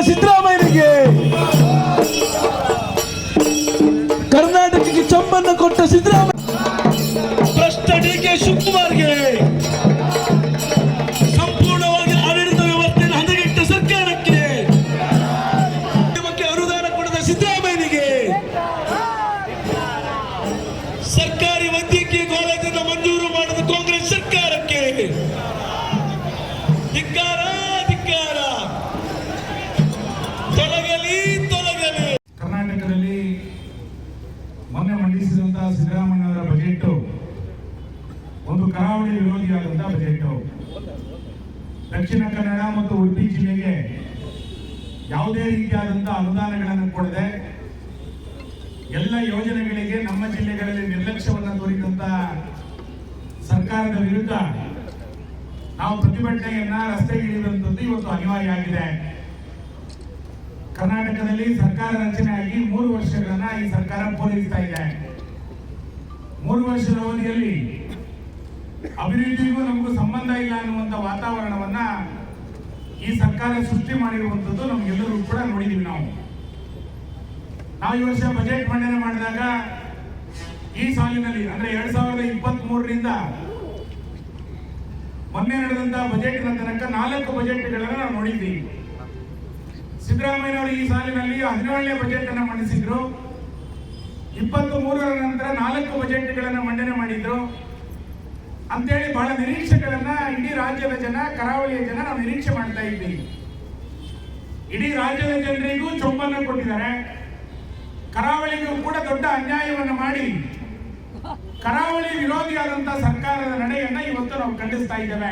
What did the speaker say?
ಸಿದ್ದರಾಮಯ್ಯನಿಗೆ, ಕರ್ನಾಟಕಕ್ಕೆ ಚಂಬನ್ನು ಕೊಟ್ಟ ಸಿದ್ದರಾಮಯ್ಯ, ಭ್ರಷ್ಟ ಡಿಕೆ ಶಿವಕುಮಾರ್ಗೆ, ಸಂಪೂರ್ಣವಾಗಿ ಆಡಳಿತ ವ್ಯವಸ್ಥೆಯನ್ನು ಹದಗೆಟ್ಟ ಸರ್ಕಾರಕ್ಕೆ, ಅನುದಾನ ಕೊಡದ ಸಿದ್ದರಾಮಯ್ಯನಿಗೆ, ಸರ್ಕಾರಿ ವೈದ್ಯಕೀಯ ಕಾಲೇಜನ್ನು ಮಂಜೂರು ಮಾಡದ ಕಾಂಗ್ರೆಸ್ ಸರ್ಕಾರಕ್ಕೆ ಧಿಕ್ಕಾರ ಧಿಕ್ಕಾರ. ತೊಲಗಲಿ ತೊಲಗಲಿ. ಕರ್ನಾಟಕದಲ್ಲಿ ಮೊನ್ನೆ ಮಂಡಿಸಿದಂತಹ ಸಿದ್ದರಾಮಯ್ಯನವರ ಬಜೆಟ್ ಒಂದು ಕರಾವಳಿ ವಿರೋಧಿಯಾದಂತಹ ಬಜೆಟ್. ದಕ್ಷಿಣ ಕನ್ನಡ ಮತ್ತು ಉಡುಪಿ ಜಿಲ್ಲೆಗೆ ಯಾವುದೇ ರೀತಿಯಾದಂತಹ ಅನುದಾನಗಳನ್ನು ಕೊಡದೆ ಎಲ್ಲ ಯೋಜನೆಗಳಿಗೆ ನಮ್ಮ ಜಿಲ್ಲೆಗಳಲ್ಲಿ ನಿರ್ಲಕ್ಷ್ಯವನ್ನು ತೋರಿದಂತಹ ಸರ್ಕಾರದ ವಿರುದ್ಧ ನಾವು ಪ್ರತಿಭಟನೆಯನ್ನ ರಸ್ತೆಗಿಳಿದಂಥದ್ದು ಇವತ್ತು ಅನಿವಾರ್ಯ ಆಗಿದೆ. ಕರ್ನಾಟಕದಲ್ಲಿ ಸರ್ಕಾರ ರಚನೆಯಾಗಿ 3 ವರ್ಷಗಳನ್ನ ಈ ಸರ್ಕಾರ ಪೂರೈಸ್ತಾ ಇದೆ. 3 ವರ್ಷದ ಅವಧಿಯಲ್ಲಿ ಅಭಿವೃದ್ಧಿಗೂ ನಮಗೂ ಸಂಬಂಧ ಇಲ್ಲ ಅನ್ನುವಂಥ ವಾತಾವರಣವನ್ನ ಈ ಸರ್ಕಾರ ಸೃಷ್ಟಿ ಮಾಡಿರುವಂಥದ್ದು ನಮಗೆಲ್ಲರೂ ಕೂಡ ನೋಡಿದೀವಿ. ನಾವು ಈ ವರ್ಷ ಬಜೆಟ್ ಮಂಡನೆ ಮಾಡಿದಾಗ ಈ ಸಾಲಿನಲ್ಲಿ ಅಂದ್ರೆ 2023ರಿಂದ ಮೊನ್ನೆ ನಡೆದಂತಹ ಬಜೆಟ್ನ ತನಕ 4 ಬಜೆಟ್ಗಳನ್ನು ನಾವು ನೋಡಿದ್ದೀವಿ. ಸಿದ್ದರಾಮಯ್ಯನವರು ಈ ಸಾಲಿನಲ್ಲಿ 17ನೇ ಬಜೆಟ್ ಅನ್ನು ಮಂಡಿಸಿದ್ರು. 23ರ ನಂತರ 4 ಬಜೆಟ್ಗಳನ್ನು ಮಂಡನೆ ಮಾಡಿದ್ರು ಅಂತೇಳಿ ಬಹಳ ನಿರೀಕ್ಷೆಗಳನ್ನ ಇಡೀ ರಾಜ್ಯದ ಜನ, ಕರಾವಳಿಯ ಜನ ನಾವು ನಿರೀಕ್ಷೆ ಮಾಡ್ತಾ ಇದ್ದೀವಿ. ಇಡೀ ರಾಜ್ಯದ ಜನರಿಗೂ ಚೊಂಬನ್ನು ಕೊಟ್ಟಿದ್ದಾರೆ. ಕರಾವಳಿಗೂ ಕೂಡ ದೊಡ್ಡ ಅನ್ಯಾಯವನ್ನು ಮಾಡಿ ಕರಾವಳಿ ವಿರೋಧಿಯಾದಂತಹ ಸರ್ಕಾರದ ನಡೆಯನ್ನ ಇವತ್ತು ನಾವು ಖಂಡಿಸ್ತಾ ಇದ್ದೇವೆ.